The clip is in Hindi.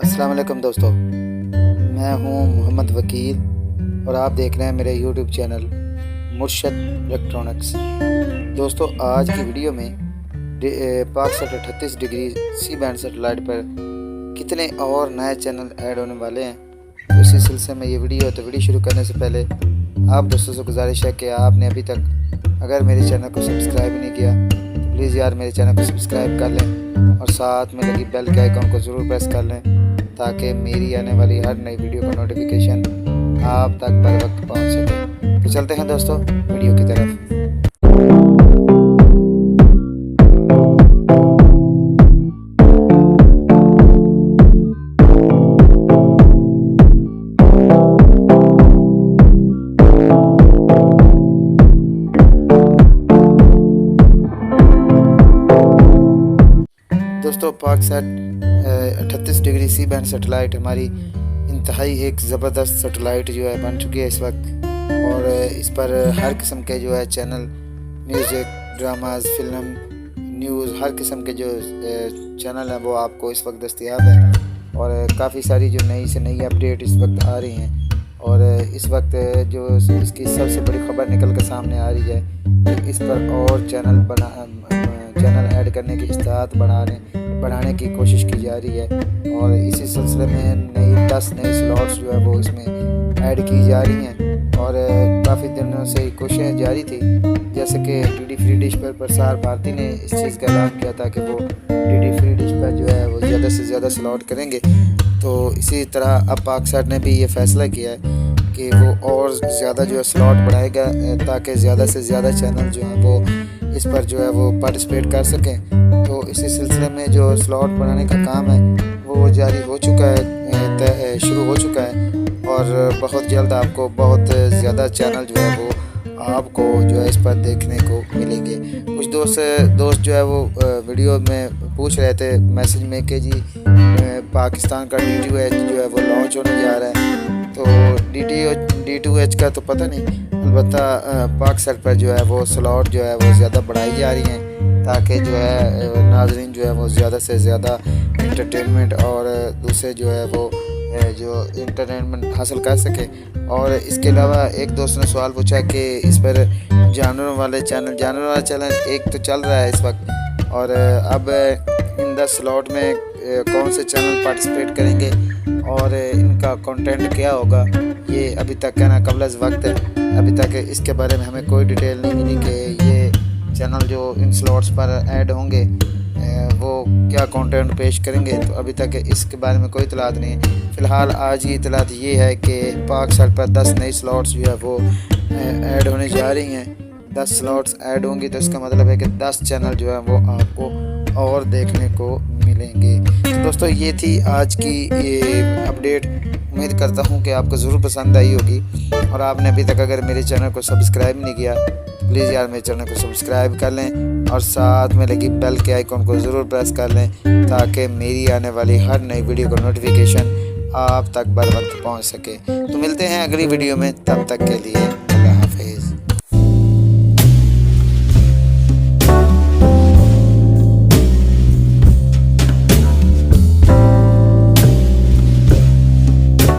अस्सलाम वालेकुम दोस्तों, मैं हूं मोहम्मद वकील और आप देख रहे हैं मेरे यूट्यूब चैनल मुर्शद इलेक्ट्रॉनिक्स। दोस्तों, आज की वीडियो में Paksat 38 degree C band satellite पर कितने और नए चैनल ऐड होने वाले हैं, तो इसी सिलसिले में ये वीडियो है। तो वीडियो शुरू करने से पहले आप दोस्तों से गुजारिश है कि आपने अभी तक अगर मेरे चैनल को सब्सक्राइब नहीं किया तो प्लीज़ यार मेरे चैनल को सब्सक्राइब कर लें और साथ में लगी बेल के आइकन को ज़रूर प्रेस कर लें ताकि मेरी आने वाली हर नई वीडियो का नोटिफिकेशन आप तक बर वक्त पहुँच सके। तो चलते हैं दोस्तों वीडियो की तरफ। दोस्तों, Paksat 38 degree C band satellite हमारी इंतहाई एक ज़बरदस्त सेटेलाइट जो है बन चुकी है इस वक्त, और इस पर हर किस्म के जो है channel, music, dramas, film, news, हर किस्म के जो चैनल हैं वो आपको इस वक्त दस्तयाब हैं। और काफ़ी सारी जो नई से नई अपडेट इस वक्त आ रही हैं, और इस वक्त जो इसकी सबसे बड़ी खबर निकल कर सामने आ रही है कि इस पर और चैनल ऐड करने की इस्तेहात बढ़ाने की कोशिश की जा रही है। और इसी सिलसिले में 10 नई स्लॉट्स जो है वो इसमें ऐड की जा रही हैं, और काफ़ी दिनों से कोशिशें जारी थी। जैसे कि डीडी फ्री डिश पर प्रसार भारती ने इस चीज़ का ऐलान किया था कि वो डीडी फ्री डिश पर जो है वो ज़्यादा से ज़्यादा स्लॉट करेंगे। तो इसी तरह अब पाकसैट ने भी ये फ़ैसला किया है कि वो और ज़्यादा जो है स्लॉट बढ़ाएगा ताकि ज़्यादा से ज़्यादा चैनल जो हैं वो इस पर जो है वो पार्टिसिपेट कर सकें। तो इसी सिलसिले में जो स्लॉट बनाने का काम है वो जारी हो चुका है, शुरू हो चुका है, और बहुत जल्द आपको बहुत ज़्यादा चैनल जो है वो आपको जो है इस पर देखने को मिलेंगे। कुछ दोस्त जो है वो वीडियो में पूछ रहे थे मैसेज में कि जी पाकिस्तान का D2H जो है वो लॉन्च होने जा रहा है। तो D2H का तो पता नहीं, अलबत्ता पाकसैट पर जो है वो स्लॉट जो है वो ज़्यादा बढ़ाई जा रही हैं ताकि जो है नाजरीन जो है वो ज़्यादा से ज़्यादा इंटरटेनमेंट और दूसरे जो है वो जो इंटरटेनमेंट हासिल कर सके। और इसके अलावा एक दोस्त ने सवाल पूछा कि इस पर जानवरों वाला चैनल एक तो चल रहा है इस वक्त, और अब इन 10 स्लॉट में कौन से चैनल पार्टिसिपेट करेंगे और इनका कंटेंट क्या होगा, ये अभी तक कहना कबल वक्त है। अभी तक इसके बारे में हमें कोई डिटेल नहीं मिली कि ये चैनल जो इन स्लॉट्स पर ऐड होंगे वो क्या कंटेंट पेश करेंगे। तो अभी तक इसके बारे में कोई इतलात नहीं है। फ़िलहाल आज की इतलात ये है कि पाकसैट पर 10 नई स्लॉट्स जो है वो ऐड होने जा रही हैं। 10 स्लॉट्स ऐड होंगी तो इसका मतलब है कि 10 चैनल जो है वो आपको और देखने को मिलेंगे। तो दोस्तों, ये थी आज की ये अपडेट। उम्मीद करता हूँ कि आपको ज़रूर पसंद आई होगी, और आपने अभी तक अगर मेरे चैनल को सब्सक्राइब नहीं किया तो प्लीज़ यार मेरे चैनल को सब्सक्राइब कर लें और साथ में लगी बेल के आइकन को ज़रूर प्रेस कर लें ताकि मेरी आने वाली हर नई वीडियो का नोटिफिकेशन आप तक बर वक्त पहुँच सके। तो मिलते हैं अगली वीडियो में, तब तक के लिए